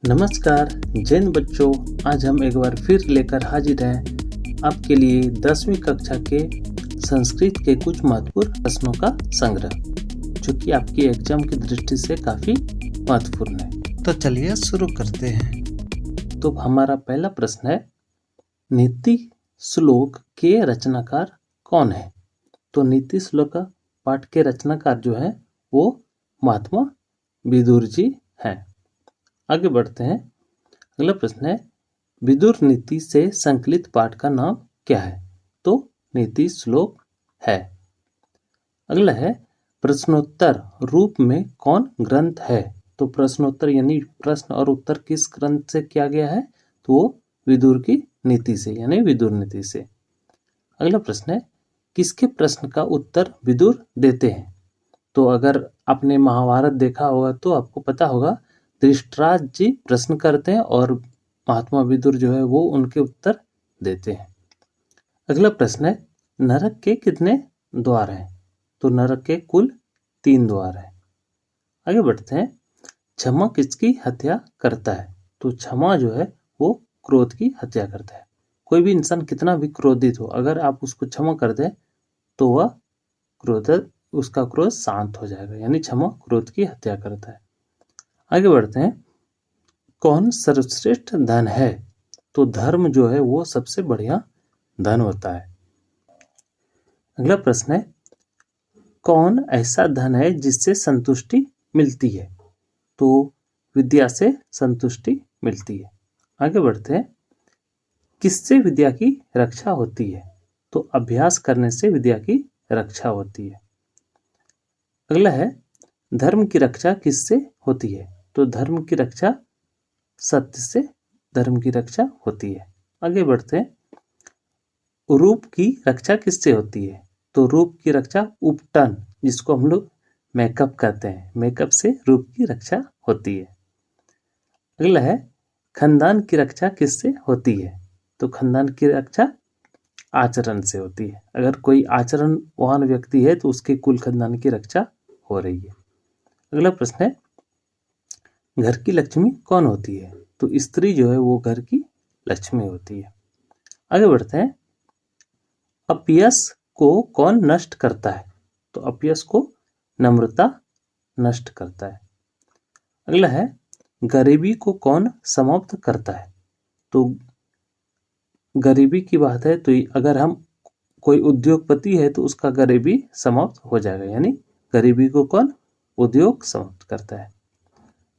नमस्कार जैन बच्चों, आज हम एक बार फिर लेकर हाजिर हैं आपके लिए 10वीं कक्षा के संस्कृत के कुछ महत्वपूर्ण प्रश्नों का संग्रह, जो कि आपकी एग्जाम की दृष्टि से काफ़ी महत्वपूर्ण है। तो चलिए शुरू करते हैं। तो हमारा पहला प्रश्न है, नीति श्लोक के रचनाकार कौन है? तो नीति श्लोक पाठ के रचनाकार जो है वो महात्मा विदुर जी हैं। आगे बढ़ते हैं। अगला प्रश्न है, विदुर नीति से संकलित पाठ का नाम क्या है? तो नीति श्लोक है। अगला है, प्रश्नोत्तर रूप में कौन ग्रंथ है? तो प्रश्नोत्तर यानी प्रश्न और उत्तर किस ग्रंथ से किया गया है? तो वो विदुर की नीति से यानी विदुर नीति से। अगला प्रश्न है, किसके प्रश्न का उत्तर विदुर देते हैं? तो अगर आपने महाभारत देखा होगा तो आपको पता होगा, धृतराष्ट्र जी प्रश्न करते हैं और महात्मा विदुर जो है वो उनके उत्तर देते हैं। अगला प्रश्न है, नरक के कितने द्वार हैं? तो नरक के कुल 3 द्वार हैं। आगे बढ़ते हैं, क्षमा किसकी हत्या करता है? तो क्षमा जो है वो क्रोध की हत्या करता है। कोई भी इंसान कितना भी क्रोधित हो, अगर आप उसको क्षमा कर दें तो वह उसका क्रोध शांत हो जाएगा, यानी क्षमा क्रोध की हत्या करता है। आगे बढ़ते हैं, कौन सर्वश्रेष्ठ धन है? तो धर्म जो है वो सबसे बढ़िया धन होता है। अगला प्रश्न है, कौन ऐसा धन है जिससे संतुष्टि मिलती है? तो विद्या से संतुष्टि मिलती है। आगे बढ़ते हैं, किससे विद्या की रक्षा होती है? तो अभ्यास करने से विद्या की रक्षा होती है। अगला है, धर्म की रक्षा किससे होती है? तो धर्म की रक्षा सत्य से धर्म की रक्षा होती है। आगे बढ़ते हैं, रूप की रक्षा किससे होती है? तो रूप की रक्षा उपटन, जिसको हम लोग मेकअप कहते हैं, मेकअप से रूप की रक्षा होती है। अगला है, खानदान की रक्षा किससे होती है? तो खानदान की रक्षा आचरण से होती है। अगर कोई आचरणवान व्यक्ति है तो उसके कुल खानदान की रक्षा हो रही है। अगला प्रश्न है, घर की लक्ष्मी कौन होती है? तो स्त्री जो है वो घर की लक्ष्मी होती है। आगे बढ़ते हैं, अपयश को कौन नष्ट करता है? तो अपयश को नम्रता नष्ट करता है। अगला है, गरीबी को कौन समाप्त करता है? तो गरीबी की बात है तो अगर हम कोई उद्योगपति है तो उसका गरीबी समाप्त हो जाएगा, यानी गरीबी को कौन उद्योग समाप्त करता है।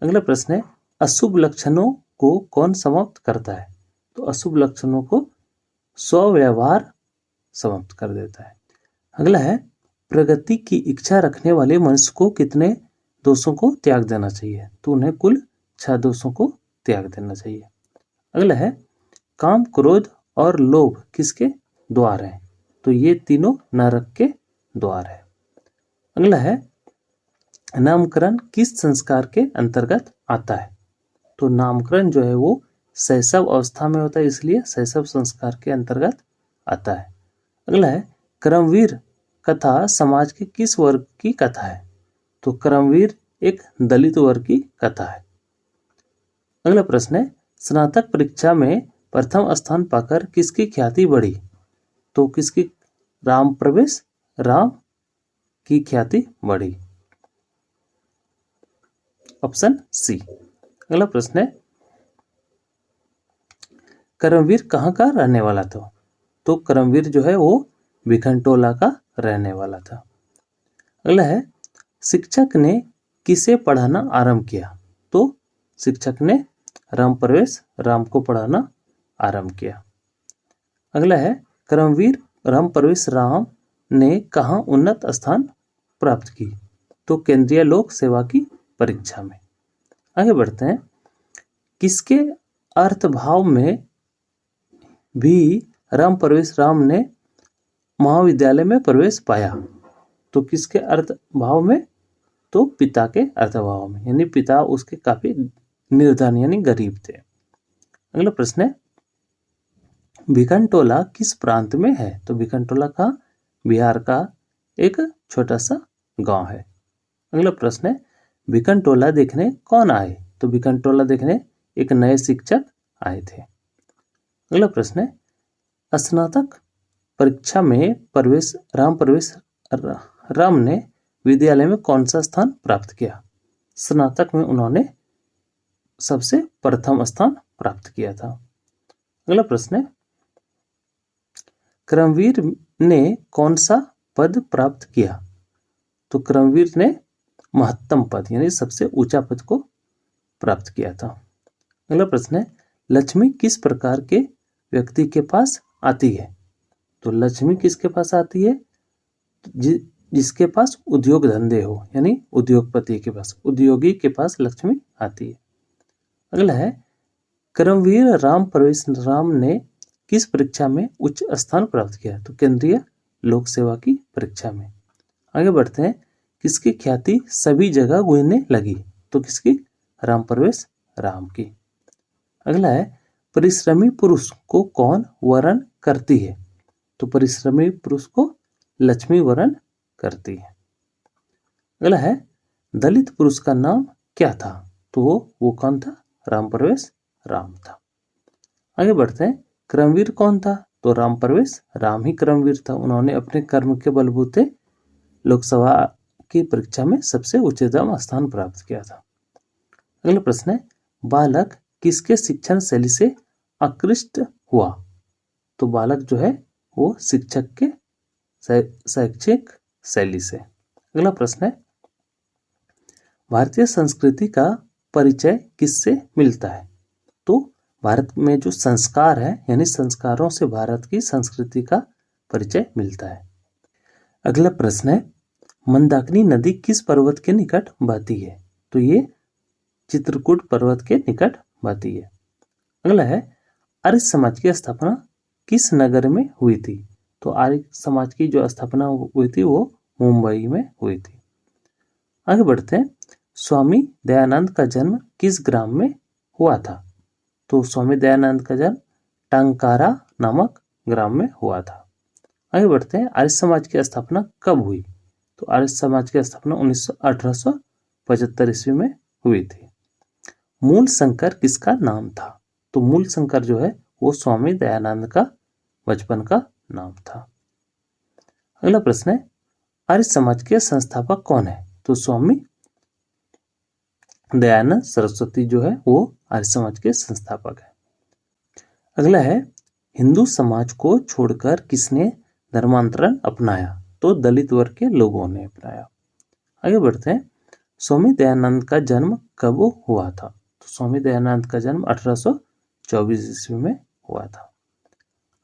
अगला प्रश्न है, अशुभ लक्षणों को कौन समाप्त करता है? तो अशुभ लक्षणों को स्वव्यवहार समाप्त कर देता है। अगला है, प्रगति की इच्छा रखने वाले मनुष्य को कितने दोषों को त्याग देना चाहिए? तो उन्हें कुल 6 दोषों को त्याग देना चाहिए। अगला है, काम, क्रोध और लोभ किसके द्वार हैं? तो ये तीनों नरक के द्वार है। अगला है, नामकरण किस संस्कार के अंतर्गत आता है? तो नामकरण जो है वो शैशव अवस्था में होता है, इसलिए शैशव संस्कार के अंतर्गत आता है। अगला है, कर्मवीर कथा समाज के किस वर्ग की कथा है? तो कर्मवीर एक दलित वर्ग की कथा है। अगला प्रश्न है, स्नातक परीक्षा में प्रथम स्थान पाकर किसकी ख्याति बढ़ी? तो किसकी? राम प्रवेश राम की ख्याति बढ़ी। Option C. अगला प्रश्न है, कर्मवीर कहाँ का रहने वाला था? तो कर्मवीर जो है वो विखंटोला का रहने वाला था। अगला है, शिक्षक ने किसे पढ़ाना आरंभ किया? तो शिक्षक ने राम प्रवेश राम को पढ़ाना आरंभ किया। अगला है, कर्मवीर राम प्रवेश राम ने कहाँ उन्नत स्थान प्राप्त की? तो केंद्रीय लोक सेवा की परीक्षा में। आगे बढ़ते हैं, किसके अर्थभाव में भी राम प्रवेश राम ने महाविद्यालय में प्रवेश पाया? तो किसके अर्थभाव में? तो पिता के अर्थभाव में, यानी पिता उसके काफी निर्धन यानी गरीब थे। अगला प्रश्न है, विखंटोला किस प्रांत में है? तो विखंटोला का बिहार का एक छोटा सा गांव है। अगला प्रश्न है, विखंटोला देखने कौन आए? तो विखंटोला देखने एक नए शिक्षक आए थे। अगला प्रश्न है, स्नातक परीक्षा में राम ने विद्यालय में कौन सा स्थान प्राप्त किया? स्नातक में उन्होंने सबसे प्रथम स्थान प्राप्त किया था। अगला प्रश्न है, कर्मवीर ने कौन सा पद प्राप्त किया? तो कर्मवीर ने महत्तम पद यानी सबसे ऊंचा पद को प्राप्त किया था। अगला प्रश्न है, लक्ष्मी किस प्रकार के व्यक्ति के पास आती है? तो लक्ष्मी किसके पास आती है? जिसके पास उद्योग धंधे हो, यानी उद्योगपति के पास, उद्योगी के पास लक्ष्मी आती है। अगला है, कर्मवीर राम ने किस परीक्षा में उच्च स्थान प्राप्त किया? तो केंद्रीय लोक सेवा की परीक्षा में। आगे बढ़ते हैं, किसकी ख्याति सभी जगह गूंजने लगी? तो किसकी? राम की। अगला है, परिश्रमी पुरुष को कौन वरण करती है? तो परिश्रमी पुरुष को लक्ष्मी वरण करती है। अगला है, दलित पुरुष का नाम क्या था? तो वो कौन था? राम था। आगे बढ़ते हैं, कर्मवीर कौन था? तो राम ही कर्मवीर था। उन्होंने अपने कर्म के बलबूते लोकसभा की परीक्षा में सबसे उच्चतम स्थान प्राप्त किया था। अगला प्रश्न है, बालक किसके शिक्षण शैली से आकृष्ट हुआ? तो बालक जो है वो शिक्षक के शैक्षिक शैली से। अगला प्रश्न है, भारतीय संस्कृति का परिचय किससे मिलता है? तो भारत में जो संस्कार है, यानी संस्कारों से भारत की संस्कृति का परिचय मिलता है। अगला प्रश्न है, मंदाकिनी नदी किस पर्वत के निकट बहती है? तो ये चित्रकूट पर्वत के निकट बहती है। अगला है, आर्य समाज की स्थापना किस नगर में हुई थी? तो आर्य समाज की जो स्थापना हुई थी वो मुंबई में हुई थी। आगे बढ़ते हैं, स्वामी दयानंद का जन्म किस ग्राम में हुआ था? तो स्वामी दयानंद का जन्म टंकारा नामक ग्राम में हुआ था। आगे बढ़ते हैं, आर्य समाज की स्थापना कब हुई? तो आर्य समाज की स्थापना 1875 ईस्वी में हुई थी। मूल शंकर किसका नाम था? तो मूल शंकर जो है वो स्वामी दयानंद का बचपन का नाम था। अगला प्रश्न है, आर्य समाज के संस्थापक कौन है? तो स्वामी दयानंद सरस्वती जो है वो आर्य समाज के संस्थापक है। अगला है, हिंदू समाज को छोड़कर किसने धर्मांतरण अपनाया? तो दलित वर्ग के लोगों ने अपनाया। आगे बढ़ते हैं, स्वामी दयानंद का जन्म कब हुआ था? तो स्वामी दयानंद का जन्म 1824 ईस्वी में हुआ था।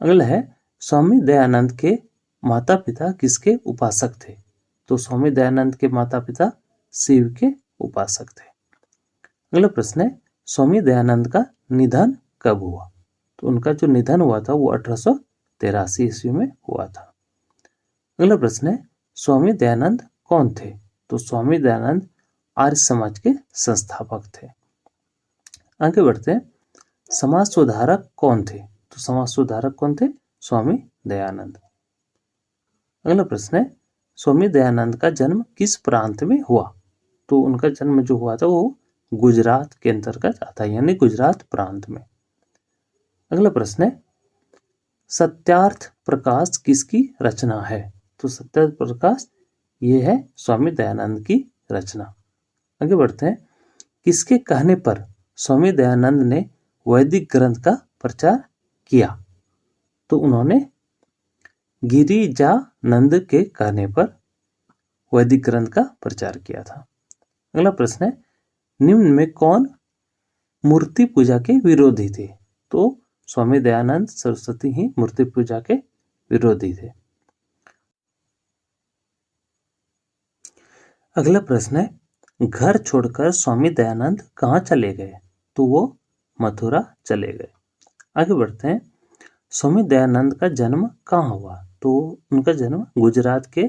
अगला है, स्वामी दयानंद के माता पिता किसके उपासक थे? तो स्वामी दयानंद के माता पिता शिव के उपासक थे। अगला प्रश्न है, स्वामी दयानंद का निधन कब हुआ? तो उनका जो निधन हुआ था वो 1883 ईस्वी में हुआ था। अगला प्रश्न है, स्वामी दयानंद कौन थे? तो स्वामी दयानंद आर्य समाज के संस्थापक थे। आगे बढ़ते हैं, समाज सुधारक कौन थे? तो समाज सुधारक कौन थे? स्वामी दयानंद। अगला प्रश्न है, स्वामी दयानंद का जन्म किस प्रांत में हुआ? तो उनका जन्म जो हुआ था वो गुजरात के अंतर्गत आता है, यानी गुजरात प्रांत में। अगला प्रश्न है, सत्यार्थ प्रकाश किसकी रचना है? तो सत्यार्थ प्रकाश ये है स्वामी दयानंद की रचना। आगे बढ़ते हैं, किसके कहने पर स्वामी दयानंद ने वैदिक ग्रंथ का प्रचार किया? तो उन्होंने गिरिजानंद के कहने पर वैदिक ग्रंथ का प्रचार किया था। अगला प्रश्न है, निम्न में कौन मूर्ति पूजा के विरोधी थे? तो स्वामी दयानंद सरस्वती ही मूर्ति पूजा के विरोधी थे। अगला प्रश्न है, घर छोड़कर स्वामी दयानंद कहाँ चले गए? तो वो मथुरा चले गए। आगे बढ़ते हैं, स्वामी दयानंद का जन्म कहाँ हुआ? तो उनका जन्म गुजरात के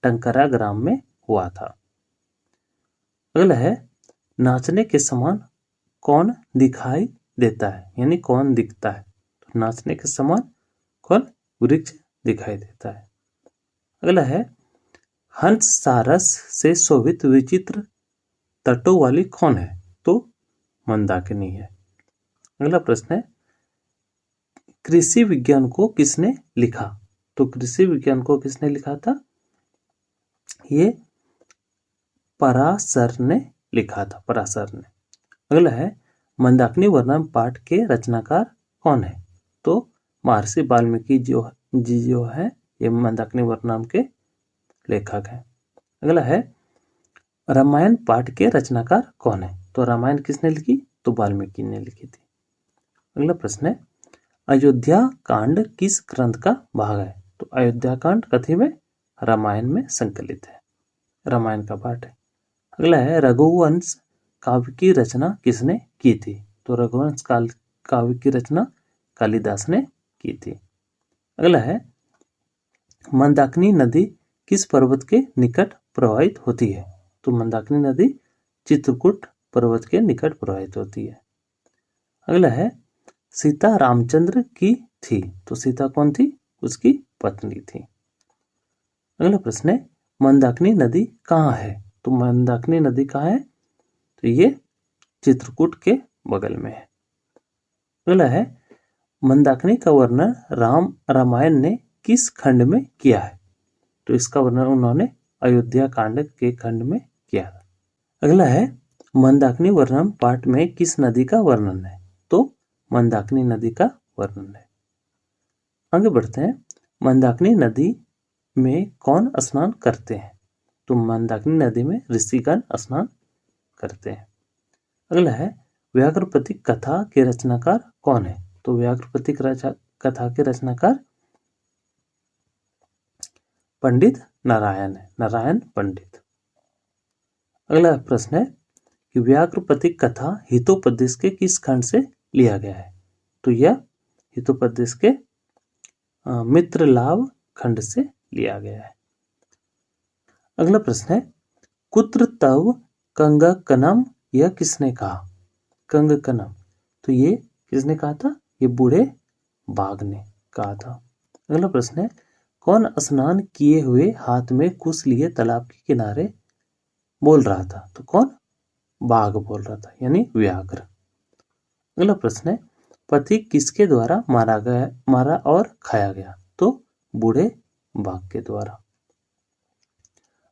टंकारा ग्राम में हुआ था। अगला है, नाचने के समान कौन दिखाई देता है, यानी कौन दिखता है? तो नाचने के समान कौन? वृक्ष दिखाई देता है। अगला है, हंस सारस से शोभित विचित्र तटों वाली कौन है? तो मंदाकिनी है। अगला प्रश्न है, कृषि विज्ञान को किसने लिखा? तो कृषि विज्ञान को किसने लिखा था? ये पराशर ने लिखा था, पराशर ने। अगला है, मंदाकिनी वर्णम पाठ के रचनाकार कौन है? तो महर्षि वाल्मीकि जो है ये मंदाकिनी वर्णम के लेखक हैं। अगला है, रामायण पाठ के रचनाकार कौन है? तो रामायण किसने लिखी? तो वाल्मीकि ने लिखी थी। अगला प्रश्न है, अयोध्या कांड किस ग्रंथ का भाग है? तो अयोध्या कांड कथी में? रामायण में संकलित है, रामायण का पाठ है। अगला है, रघुवंश काव्य की रचना किसने की थी? तो रघुवंश काव्य की रचना कालिदास ने की थी। अगला है, मंदाकिनी नदी किस पर्वत के निकट प्रवाहित होती है? तो मंदाकिनी नदी चित्रकूट पर्वत के निकट प्रवाहित होती है। अगला है, सीता रामचंद्र की थी, तो सीता कौन थी? उसकी पत्नी थी। अगला प्रश्न है, मंदाकिनी नदी कहाँ है? तो मंदाकिनी नदी कहाँ है? तो ये चित्रकूट के बगल में है। अगला है, मंदाकिनी का वर्णन रामायण ने किस खंड में किया है? तो इसका वर्णन उन्होंने अयोध्या कांड के खंड में किया था। अगला है, मंदाकिनी वर्णन पाठ में किस नदी का वर्णन है? तो मंदाकिनी नदी का वर्णन है। आगे बढ़ते हैं, मंदाकिनी नदी में कौन स्नान करते हैं? तो मंदाकिनी नदी में ऋषिगण स्नान करते हैं। अगला है, व्याघ्रपतिक कथा के रचनाकार कौन है? तो व्याघ्रपतिक कथा के रचनाकार पंडित नारायण है, नारायण पंडित। अगला प्रश्न है कि व्याघ्रपतिक कथा हितोपदेश के किस खंड से लिया गया है? तो यह हितोपदेश के मित्र लाभ खंड से लिया गया है। अगला प्रश्न है, कुत्र तव कंगकनम यह किसने कहा? कंगकनम, तो ये किसने कहा था? ये बूढ़े बाघ ने कहा था। अगला प्रश्न है, कौन स्नान किए हुए हाथ में कुश लिए तालाब के किनारे बोल रहा था? तो कौन? बाघ बोल रहा था, यानी व्याघ्र। अगला प्रश्न है, पथिक किसके द्वारा मारा और खाया गया? तो बूढ़े बाघ के द्वारा।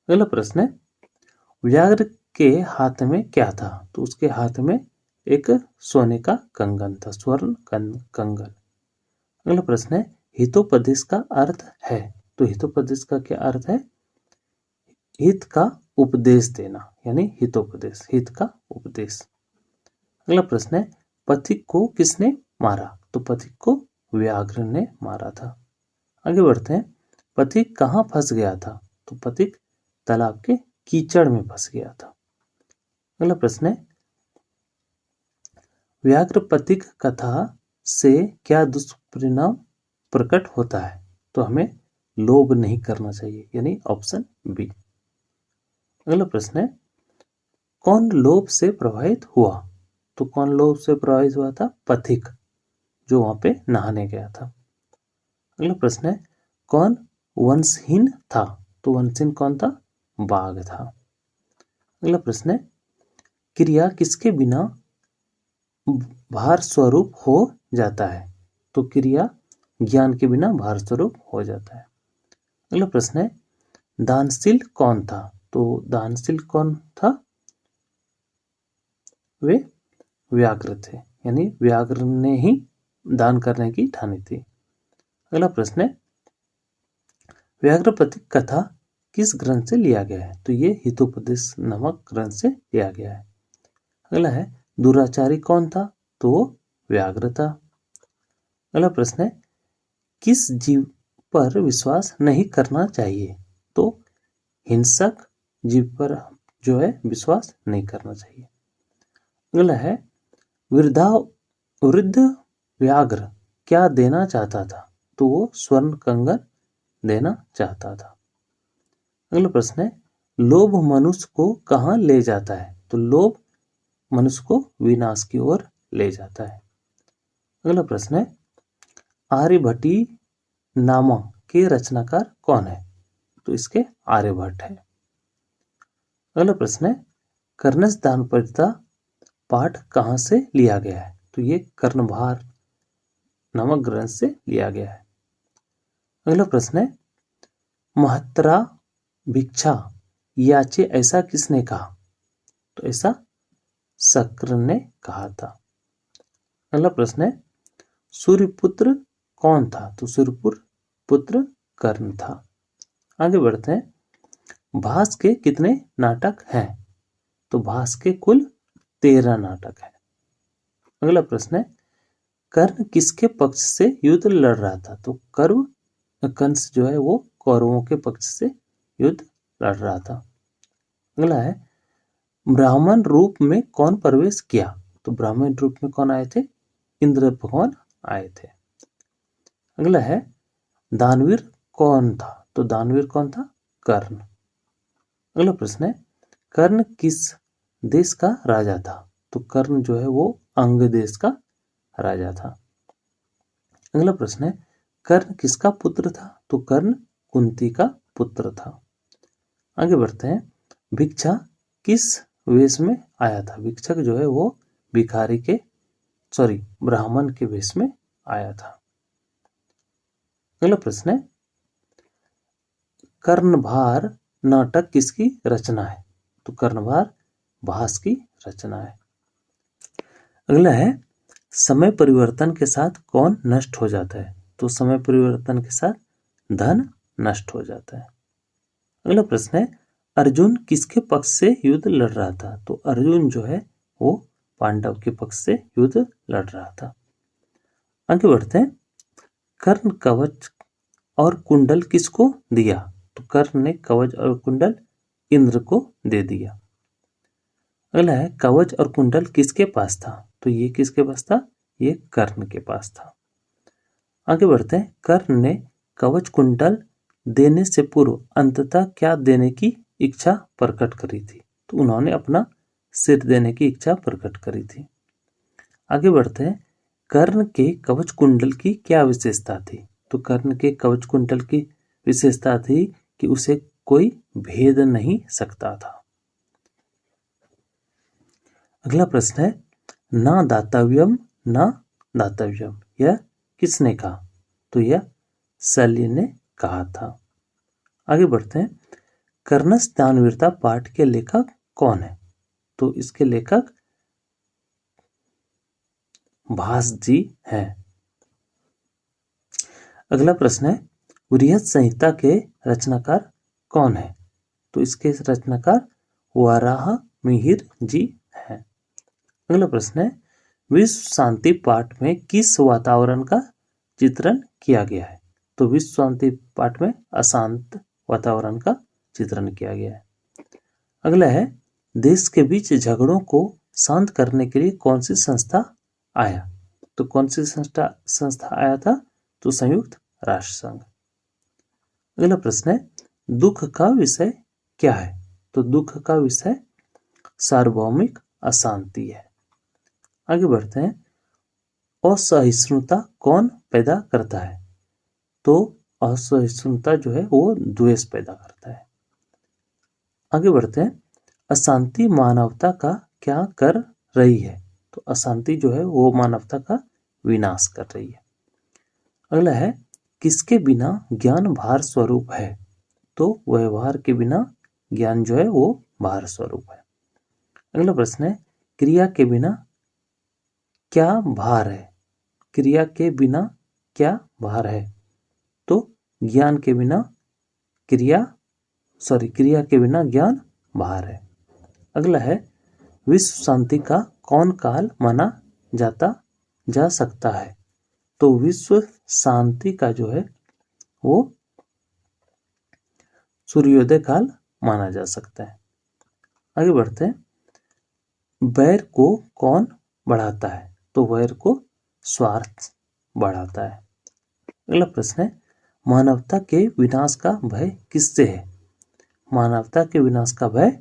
अगला प्रश्न है, व्याघ्र के हाथ में क्या था? तो उसके हाथ में एक सोने का कंगन था, स्वर्ण कंगन। अगला प्रश्न है, हितोपदेश का अर्थ है? तो हितोपदेश का क्या अर्थ है? हित का उपदेश देना, यानी हितोपदेश, हित का उपदेश। अगला प्रश्न है, पथिक को किसने मारा? तो पथिक को व्याघ्र ने मारा था। आगे बढ़ते हैं, पथिक कहाँ फंस गया था? तो पथिक तालाब के कीचड़ में फंस गया था। अगला प्रश्न है, व्याघ्रपतिक कथा से क्या दुष्परिणाम प्रकट होता है? तो हमें लोभ नहीं करना चाहिए, यानी ऑप्शन बी। अगला प्रश्न है, कौन लोभ से प्रभावित हुआ? तो कौन लोभ से प्रभावित हुआ था? पथिक, जो वहां पे नहाने गया था। अगला प्रश्न है, कौन वंशहीन था? तो वंशहीन कौन था? बाघ था। अगला प्रश्न है, क्रिया किसके बिना भार स्वरूप हो जाता है? तो क्रिया ज्ञान के बिना भार स्वरूप हो जाता है। अगला प्रश्न है, दानशील कौन था? तो दानशील कौन था? वे व्याघ्र थे, यानी व्याघ्र ने ही दान करने की ठानी थी। अगला प्रश्न है, व्याघ्रपतिक कथा किस ग्रंथ से लिया गया है? तो ये हितोपदेश नामक ग्रंथ से लिया गया है। अगला है, दुराचारी कौन था? तो वो व्याघ्र था। अगला प्रश्न है, किस जीव पर विश्वास नहीं करना चाहिए? तो हिंसक जीव पर जो है विश्वास नहीं करना चाहिए। अगला है, वृद्ध व्याघ्र क्या देना चाहता था? तो वो स्वर्ण कंगन देना चाहता था। अगला प्रश्न है, लोभ मनुष्य को कहाँ ले जाता है? तो लोभ मनुष्य को विनाश की ओर ले जाता है। अगला प्रश्न है, आर्यभट्टी नामा के रचनाकार कौन है? तो इसके आर्यभट्ट है। अगला प्रश्न है, कर्णस दानपरिता पाठ कहाँ से लिया गया है? तो ये कर्णभार नामक ग्रंथ से लिया गया है। अगला प्रश्न है, महत्रा भिक्षा याचे ऐसा किसने कहा? तो ऐसा शक्र ने कहा था। अगला प्रश्न है, सूर्यपुत्र कौन था? तो सूर्यपुत्र कर्ण था। आगे बढ़ते हैं, भास के कितने नाटक हैं? तो भास के कुल 13 नाटक हैं। अगला प्रश्न है, कर्ण किसके पक्ष से युद्ध लड़ रहा था? तो कंस जो है वो कौरवों के पक्ष से युद्ध लड़ रहा था। अगला है, ब्राह्मण रूप में कौन प्रवेश किया? तो ब्राह्मण रूप में कौन आए थे? इंद्र भगवान आए थे। अगला है, दानवीर कौन था? तो दानवीर कौन था? कर्ण। अगला प्रश्न है, कर्ण किस देश का राजा था? तो कर्ण जो है वो अंग देश का राजा था। अगला प्रश्न है, कर्ण किसका पुत्र था? तो कर्ण कुंती का पुत्र था। आगे बढ़ते हैं, भिक्षा किस वेश में आया था? भिक्षक जो है वो ब्राह्मण के वेश में आया था। अगला प्रश्न है, कर्णभार नाटक किसकी रचना है? तो कर्णभार भास की रचना है। अगला है, समय परिवर्तन के साथ कौन नष्ट हो जाता है? तो समय परिवर्तन के साथ धन नष्ट हो जाता है। अगला प्रश्न है, अर्जुन किसके पक्ष से युद्ध लड़ रहा था? तो अर्जुन जो है वो पांडव के पक्ष से युद्ध लड़ रहा था। आगे बढ़ते हैं, कर्ण कवच और कुंडल किसको दिया? तो कर्ण ने कवच और कुंडल इंद्र को दे दिया। अगला है, कवच और कुंडल किसके पास था? तो ये किसके पास था? ये कर्ण के पास था। आगे बढ़ते हैं, कर्ण ने कवच कुंडल देने से पूर्व अंततः क्या देने की इच्छा प्रकट करी थी? तो उन्होंने अपना सिर देने की इच्छा प्रकट करी थी। आगे बढ़ते हैं, कर्ण के कवच कुंडल की क्या विशेषता थी? तो कर्ण के कवच कुंडल की विशेषता थी कि उसे कोई भेद नहीं सकता था। अगला प्रश्न है, ना दातव्यम यह किसने कहा? तो यह शल्य ने कहा था। आगे बढ़ते हैं, कर्णस दानवीरता पाठ के लेखक कौन है? तो इसके लेखक भास जी हैं। अगला प्रश्न है, बृहद संहिता के रचनाकार कौन है? तो इसके रचनाकार वाराह मिहिर जी हैं। अगला प्रश्न है, विश्व शांति पाठ में किस वातावरण का चित्रण किया गया है? तो विश्व शांति पाठ में अशांत वातावरण का चित्रण किया गया है। अगला है, देश के बीच झगड़ों को शांत करने के लिए कौन सी संस्था आया? तो कौन सी संस्था आया था? तो संयुक्त राष्ट्र संघ। अगला प्रश्न है, दुख का विषय क्या है? तो दुख का विषय सार्वभौमिक अशांति है। आगे बढ़ते हैं, असहिष्णुता कौन पैदा करता है? तो असहिष्णुता जो है वो द्वेष पैदा करता है। आगे बढ़ते हैं, अशांति मानवता का क्या कर रही है? तो अशांति जो है वो मानवता का विनाश कर रही है। अगला है, किसके बिना ज्ञान भार स्वरूप है? तो व्यवहार के बिना ज्ञान जो है वो भार स्वरूप है। अगला प्रश्न है, क्रिया के बिना क्या भार है? क्रिया के बिना क्या भार है? तो ज्ञान के बिना क्रिया के बिना ज्ञान भार है। अगला है, विश्व शांति का कौन काल माना जा सकता है? तो विश्व शांति का जो है वो सूर्योदय काल माना जा सकता है। आगे बढ़ते हैं, वैर को कौन बढ़ाता है? तो वैर को स्वार्थ बढ़ाता है। अगला प्रश्न है, मानवता के विनाश का भय किससे है? मानवता के विनाश का भय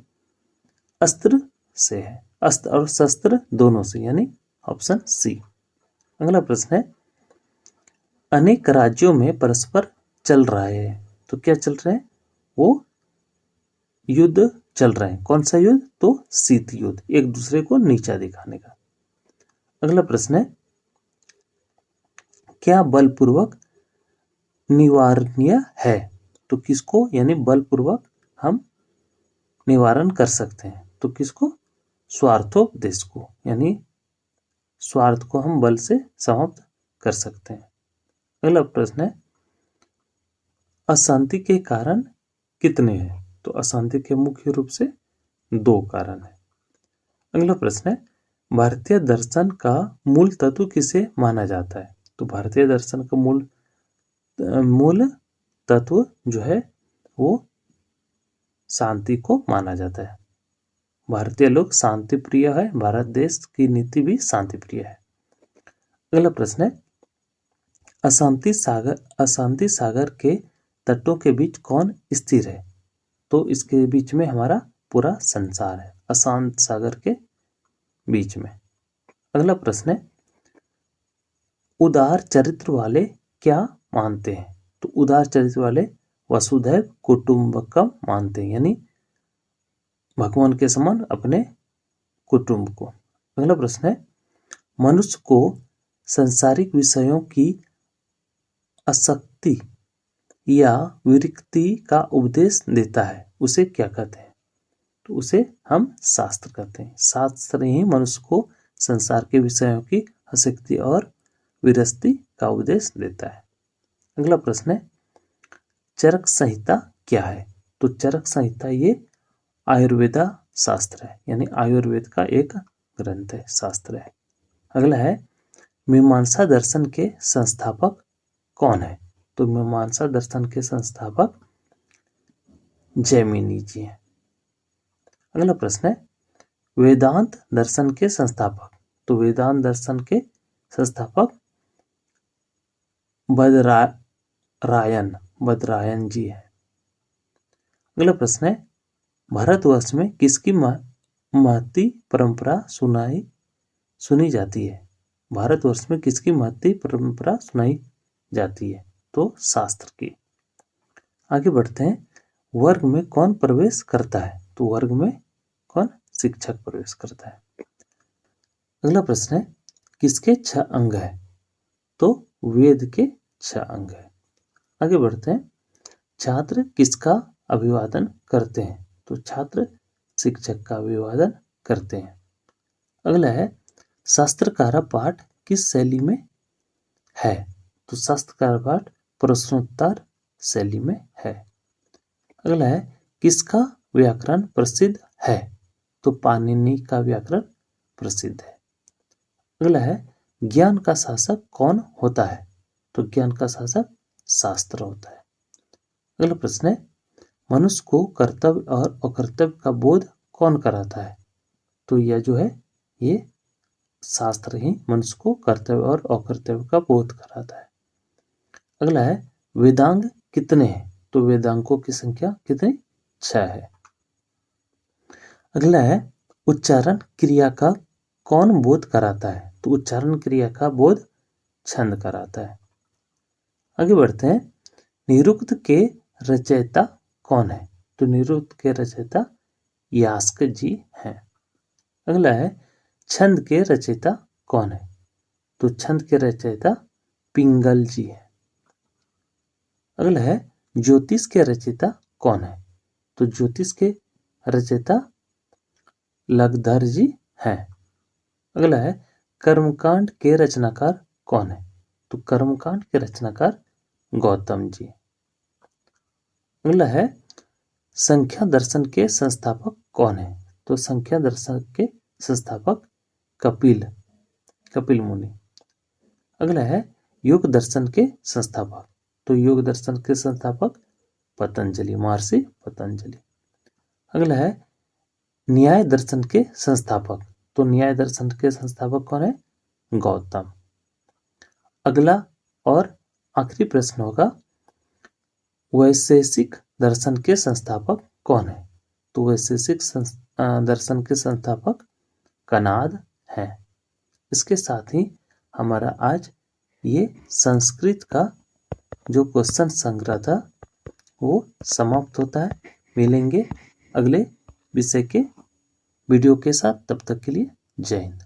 अस्त्र से है। अस्त्र और शस्त्र दोनों से, यानी ऑप्शन सी। अगला प्रश्न है, अनेक राज्यों में परस्पर चल रहा है। तो क्या चल रहे हैं? वो युद्ध चल रहे हैं। कौन सा युद्ध? तो शीत युद्ध, एक दूसरे को नीचा दिखाने का। अगला प्रश्न है, क्या बलपूर्वक निवारणीय है? तो किसको यानी बलपूर्वक हम निवारण कर सकते हैं? तो किसको? स्वार्थोपदेश को, यानी स्वार्थ को हम बल से समाप्त कर सकते हैं। अगला प्रश्न है, अशांति के कारण कितने हैं? तो अशांति के मुख्य रूप से 2 कारण है। अगला प्रश्न है, भारतीय दर्शन का मूल तत्व किसे माना जाता है? तो भारतीय दर्शन का मूल तत्व जो है वो शांति को माना जाता है। भारतीय लोग शांति प्रिय है, भारत देश की नीति भी शांति प्रिय है। अगला प्रश्न है, अशांति सागर के तटों के बीच कौन स्थिर है? तो इसके बीच में हमारा पूरा संसार है, अशांत सागर के बीच में। अगला प्रश्न है, उदार चरित्र वाले क्या मानते हैं? तो उदार चरित्र वाले वसुधैव कुटुंबकम मानते हैं, यानी भगवान के समान अपने कुटुंब को। अगला प्रश्न है, मनुष्य को सांसारिक विषयों की आसक्ति या विरक्ति का उपदेश देता है, उसे क्या कहते हैं? तो उसे हम शास्त्र कहते हैं। शास्त्र ही मनुष्य को संसार के विषयों की आसक्ति और विरक्ति का उपदेश देता है। अगला प्रश्न है, चरक संहिता क्या है? तो चरक संहिता ये आयुर्वेदा शास्त्र है, यानी आयुर्वेद का एक ग्रंथ है, शास्त्र है। अगला है, मीमांसा दर्शन के संस्थापक कौन है? तो मीमांसा दर्शन के संस्थापक जैमिनी जी हैं। अगला प्रश्न है, वेदांत दर्शन के संस्थापक? तो वेदांत दर्शन के संस्थापक बदरायन जी हैं। अगला प्रश्न है, भारतवर्ष में किसकी महती परंपरा सुनी जाती है? भारतवर्ष में किसकी महती परंपरा सुनाई जाती है? तो शास्त्र की। आगे बढ़ते हैं, वर्ग में कौन प्रवेश करता है? तो वर्ग में कौन? शिक्षक प्रवेश करता है। अगला प्रश्न है, किसके 6 अंग है? तो वेद के 6 अंग है। आगे बढ़ते हैं, छात्र किसका अभिवादन करते हैं? तो छात्र शिक्षक का अभिवादन करते हैं। अगला है, शास्त्रकार पाठ किस शैली में है? तो शास्त्रकार पाठ प्रश्नोत्तर शैली में है। अगला है, किसका व्याकरण प्रसिद्ध है? तो पाणिनि का व्याकरण प्रसिद्ध है। अगला है, ज्ञान का शासक कौन होता है? तो ज्ञान का शासक शास्त्र होता है। अगला प्रश्न है, मनुष्य को कर्तव्य और अकर्तव्य का बोध कौन कराता है? तो यह जो है ये शास्त्र ही मनुष्य को कर्तव्य और अकर्तव्य का बोध कराता है। अगला है, वेदांग कितने हैं? तो वेदांगों की संख्या कितनी? 6 है। अगला है, उच्चारण क्रिया का कौन बोध कराता है? तो उच्चारण क्रिया का बोध छंद कराता है। आगे बढ़ते हैं, निरुक्त के रचयिता कौन है? तो निरुक्त के रचयिता यास्क जी हैं। अगला है, छंद के रचयिता कौन है? तो छंद के रचयिता पिंगल जी है। अगला है, ज्योतिष के रचयिता कौन है? तो ज्योतिष के रचयिता लगधर जी हैं। अगला है, कर्मकांड के रचनाकार कौन है? तो कर्मकांड के रचनाकार गौतम जी। अगला है, संख्या दर्शन के संस्थापक कौन है? तो संख्या दर्शन के संस्थापक कपिल मुनि। अगला है, योग दर्शन के संस्थापक? तो योग दर्शन के संस्थापक पतंजलि, महर्षि पतंजलि। अगला है, न्याय दर्शन के संस्थापक? तो न्याय दर्शन के संस्थापक कौन है? गौतम। अगला और आखिरी प्रश्न होगा, वैशेषिक दर्शन के संस्थापक कौन है? तो वैशेषिक दर्शन के संस्थापक कनाद हैं। इसके साथ ही हमारा आज ये संस्कृत का जो क्वेश्चन संग्रह था वो समाप्त होता है। मिलेंगे अगले विषय के वीडियो के साथ, तब तक के लिए जय हिंद।